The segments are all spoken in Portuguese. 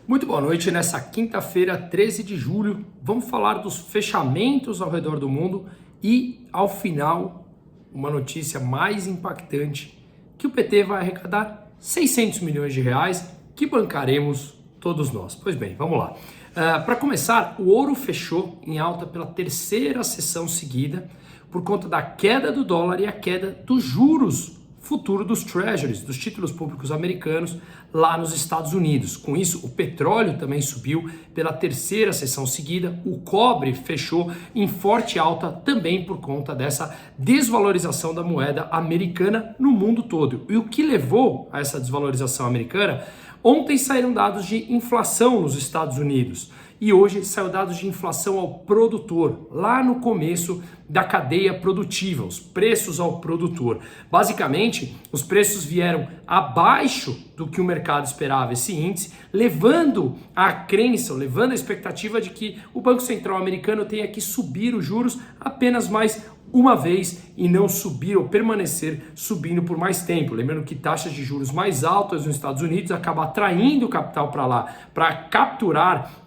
Muito boa noite. Nessa quinta-feira, 13 de julho, vamos falar dos fechamentos ao redor do mundo e, ao final, uma notícia mais impactante, que o PT vai arrecadar 600 milhões de reais que bancaremos todos nós. Pois bem, vamos lá. Para começar, o ouro fechou em alta pela terceira sessão seguida por conta da queda do dólar e a queda dos juros futuro dos treasuries, dos títulos públicos americanos lá nos Estados Unidos. Com isso, o petróleo também subiu pela terceira sessão seguida, o cobre fechou em forte alta também por conta dessa desvalorização da moeda americana no mundo todo. E o que levou a essa desvalorização americana? Ontem saíram dados de inflação nos Estados Unidos e hoje saiu dados de inflação ao produtor, lá no começo da cadeia produtiva, os preços ao produtor. Basicamente, os preços vieram abaixo do que o mercado esperava, esse índice, levando a crença, levando a expectativa de que o Banco Central americano tenha que subir os juros apenas mais uma vez e não subir ou permanecer subindo por mais tempo. Lembrando que taxas de juros mais altas nos Estados Unidos acabam atraindo o capital para lá, para capturar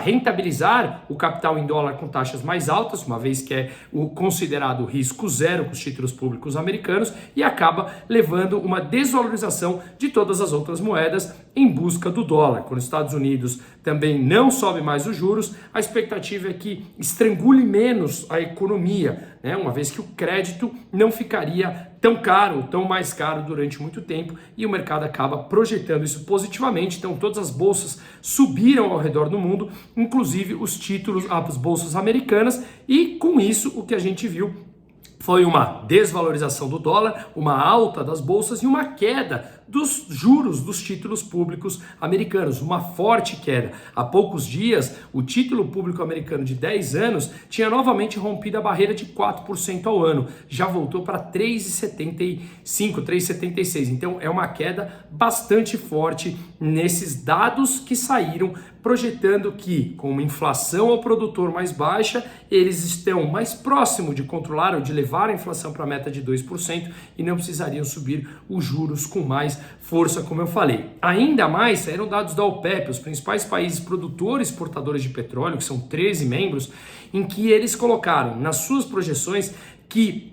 rentabilizar o capital em dólar com taxas mais altas, uma vez que é o considerado risco zero com os títulos públicos americanos, e acaba levando uma desvalorização de todas as outras moedas em busca do dólar. Quando os Estados Unidos também não sobe mais os juros, a expectativa é que estrangule menos a economia, né? Uma vez que o crédito não ficaria tão caro, tão mais caro durante muito tempo, e o mercado acaba projetando isso positivamente. Então todas as bolsas subiram ao redor do mundo, inclusive os títulos, as bolsas americanas, e com isso o que a gente viu foi uma desvalorização do dólar, uma alta das bolsas e uma queda dos juros dos títulos públicos americanos, uma forte queda. Há poucos dias, o título público americano de 10 anos tinha novamente rompido a barreira de 4% ao ano, já voltou para 3,75%, 3,76%. Então é uma queda bastante forte nesses dados que saíram, projetando que, com uma inflação ao produtor mais baixa, eles estão mais próximos de controlar ou de levar a inflação para a meta de 2% e não precisariam subir os juros com mais força, como eu falei. Ainda mais, saíram dados da OPEP, os principais países produtores e exportadores de petróleo, que são 13 membros, em que eles colocaram nas suas projeções que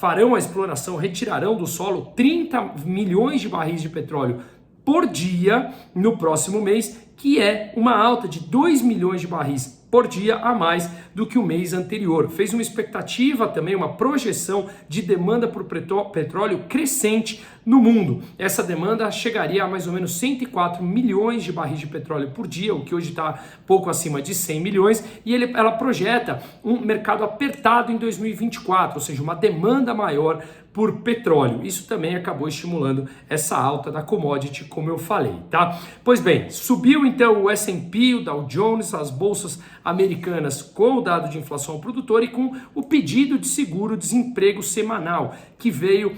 farão a exploração, retirarão do solo 30 milhões de barris de petróleo por dia no próximo mês, que é uma alta de 2 milhões de barris por dia a mais do que o mês anterior. Fez uma expectativa também, uma projeção de demanda por petróleo crescente no mundo. Essa demanda chegaria a mais ou menos 104 milhões de barris de petróleo por dia, o que hoje está pouco acima de 100 milhões, e ela projeta um mercado apertado em 2024, ou seja, uma demanda maior por petróleo. Isso também acabou estimulando essa alta da commodity, como eu falei, tá? Pois bem, subiu então o S&P, o Dow Jones, as bolsas americanas com o dado de inflação ao produtor e com o pedido de seguro-desemprego semanal, que veio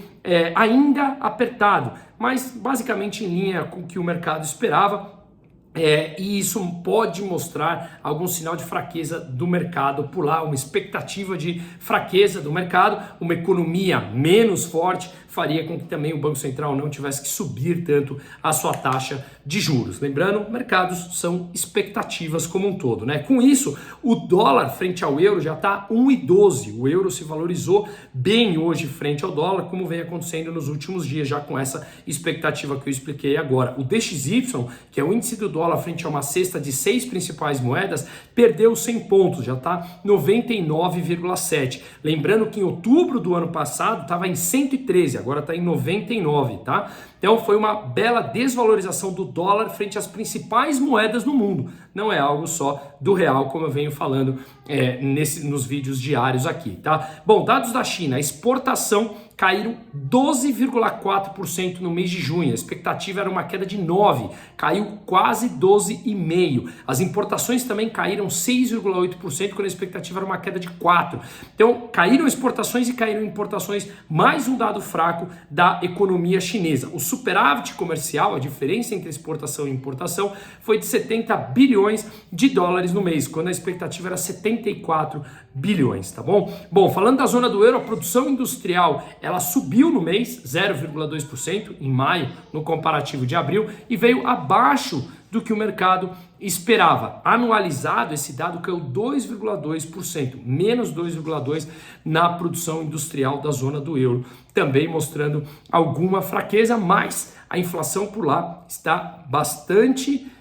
ainda apertado, mas basicamente em linha com o que o mercado esperava. E isso pode mostrar algum sinal de fraqueza do mercado por lá, uma expectativa de fraqueza do mercado, uma economia menos forte faria com que também o Banco Central não tivesse que subir tanto a sua taxa de juros. Lembrando, mercados são expectativas como um todo, né? Com isso, o dólar frente ao euro já está 1,12. O euro se valorizou bem hoje frente ao dólar, como vem acontecendo nos últimos dias, já com essa expectativa que eu expliquei agora. O DXY, que é o índice do dólar frente a uma cesta de 6 principais moedas, perdeu 100 pontos, já está 99,7. Lembrando que em outubro do ano passado estava em 113, agora está em 99, tá? Então foi uma bela desvalorização do dólar frente às principais moedas no mundo. Não é algo só do real, como eu venho falando nos vídeos diários aqui, tá? Bom, dados da China, a exportação caíram 12,4% no mês de junho. A expectativa era uma queda de 9%, caiu quase 12,5%. As importações também caíram 6,8%, quando a expectativa era uma queda de 4%. Então, caíram exportações e caíram importações, mais um dado fraco da economia chinesa. O superávit comercial, a diferença entre exportação e importação, foi de 70 bilhões de dólares no mês, quando a expectativa era 74 bilhões, tá bom? Bom, falando da zona do euro, a produção industrial, ela subiu no mês 0,2% em maio, no comparativo de abril, e veio abaixo do que o mercado esperava. Anualizado, esse dado caiu 2,2%, menos 2,2% na produção industrial da zona do euro, também mostrando alguma fraqueza, mas a inflação por lá está bastante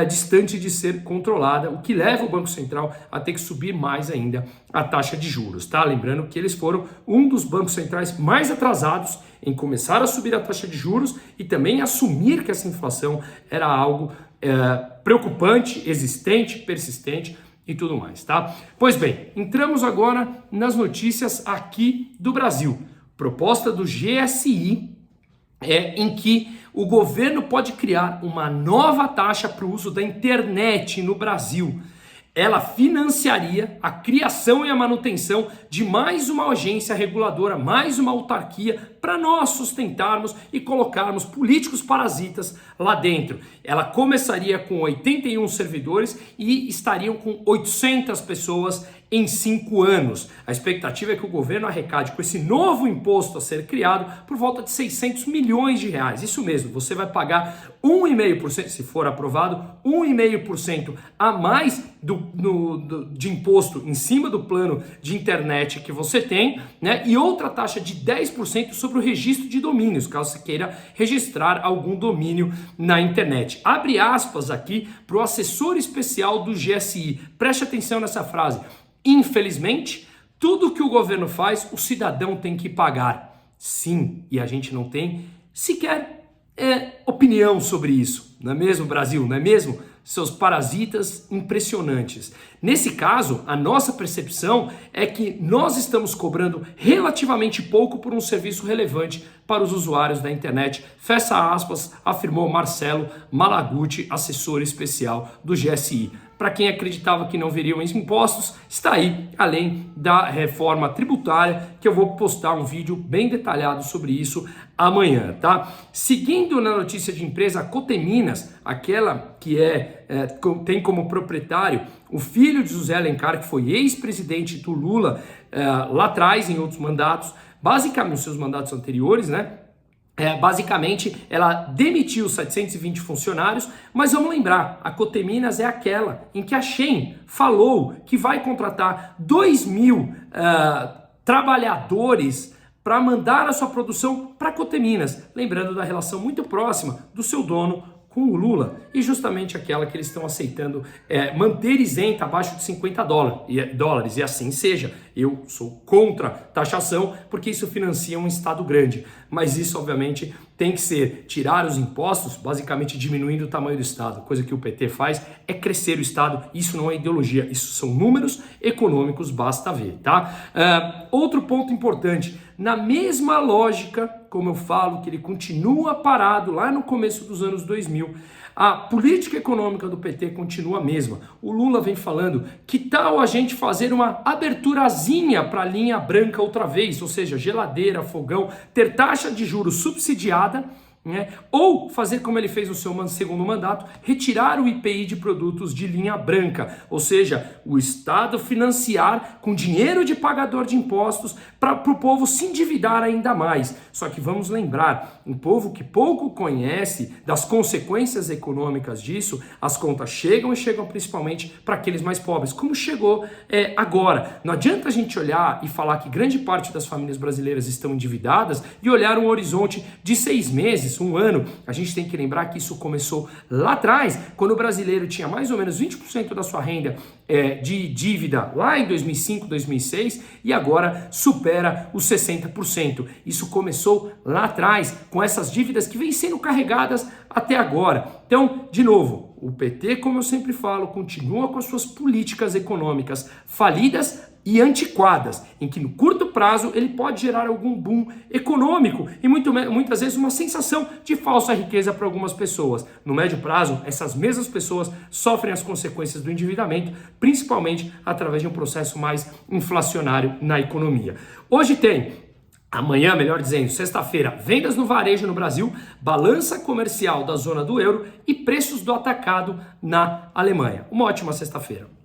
distante de ser controlada, o que leva o Banco Central a ter que subir mais ainda a taxa de juros, tá? Lembrando que eles foram um dos bancos centrais mais atrasados em começar a subir a taxa de juros e também assumir que essa inflação era algo preocupante, existente, persistente e tudo mais, tá? Pois bem, entramos agora nas notícias aqui do Brasil. Proposta do GSI em que o governo pode criar uma nova taxa para o uso da internet no Brasil. Ela financiaria a criação e a manutenção de mais uma agência reguladora, mais uma autarquia para nós sustentarmos e colocarmos políticos parasitas lá dentro. Ela começaria com 81 servidores e estariam com 800 pessoas em 5 anos. A expectativa é que o governo arrecade com esse novo imposto a ser criado por volta de 600 milhões de reais. Isso mesmo, você vai pagar 1,5%, se for aprovado, 1,5% a mais de imposto em cima do plano de internet que você tem, né? E outra taxa de 10% sobre o registro de domínios, caso você queira registrar algum domínio na internet. Abre aspas aqui para o assessor especial do GSI. Preste atenção nessa frase. Infelizmente, tudo que o governo faz, o cidadão tem que pagar. Sim, e a gente não tem sequer opinião sobre isso. Não é mesmo, Brasil? Não é mesmo? Seus parasitas impressionantes. Nesse caso, a nossa percepção é que nós estamos cobrando relativamente pouco por um serviço relevante para os usuários da internet. Fecha aspas, afirmou Marcelo Malaguti, assessor especial do GSI. Para quem acreditava que não viriam impostos, está aí, além da reforma tributária, que eu vou postar um vídeo bem detalhado sobre isso amanhã, tá? Seguindo na notícia de empresa, a Coteminas, aquela que tem como proprietário o filho de José Alencar, que foi ex-presidente do Lula lá atrás, em outros mandatos, basicamente nos seus mandatos anteriores, né? Basicamente, ela demitiu 720 funcionários, mas vamos lembrar, a Coteminas é aquela em que a Shein falou que vai contratar 2.000 trabalhadores para mandar a sua produção para a Coteminas, lembrando da relação muito próxima do seu dono com o Lula, e justamente aquela que eles estão aceitando manter isenta abaixo de 50 dólares, e assim seja. Eu sou contra taxação, porque isso financia um Estado grande, mas isso obviamente tem que ser tirar os impostos, basicamente diminuindo o tamanho do Estado. Coisa que o PT faz é crescer o Estado. Isso não é ideologia, isso são números econômicos, basta ver, tá? Outro ponto importante, na mesma lógica, como eu falo, que ele continua parado lá no começo dos anos 2000, a política econômica do PT continua a mesma. O Lula vem falando, que tal a gente fazer uma aberturazinha para a linha branca outra vez, ou seja, geladeira, fogão, ter taxa de juros subsidiada, né? Ou fazer como ele fez no seu segundo mandato, retirar o IPI de produtos de linha branca, ou seja, o Estado financiar com dinheiro de pagador de impostos para o povo se endividar ainda mais. Só que vamos lembrar, um povo que pouco conhece das consequências econômicas disso, as contas chegam e chegam principalmente para aqueles mais pobres, como chegou agora. Não adianta a gente olhar e falar que grande parte das famílias brasileiras estão endividadas e olhar um horizonte de 6 meses, um ano. A gente tem que lembrar que isso começou lá atrás, quando o brasileiro tinha mais ou menos 20% da sua renda de dívida lá em 2005, 2006 e agora supera os 60%. Isso começou lá atrás, com essas dívidas que vêm sendo carregadas até agora. Então, de novo, o PT, como eu sempre falo, continua com as suas políticas econômicas falidas e antiquadas, em que no curto prazo ele pode gerar algum boom econômico e muitas vezes uma sensação de falsa riqueza para algumas pessoas. No médio prazo, essas mesmas pessoas sofrem as consequências do endividamento, principalmente através de um processo mais inflacionário na economia. Hoje tem, amanhã, melhor dizendo, sexta-feira, vendas no varejo no Brasil, balança comercial da zona do euro e preços do atacado na Alemanha. Uma ótima sexta-feira.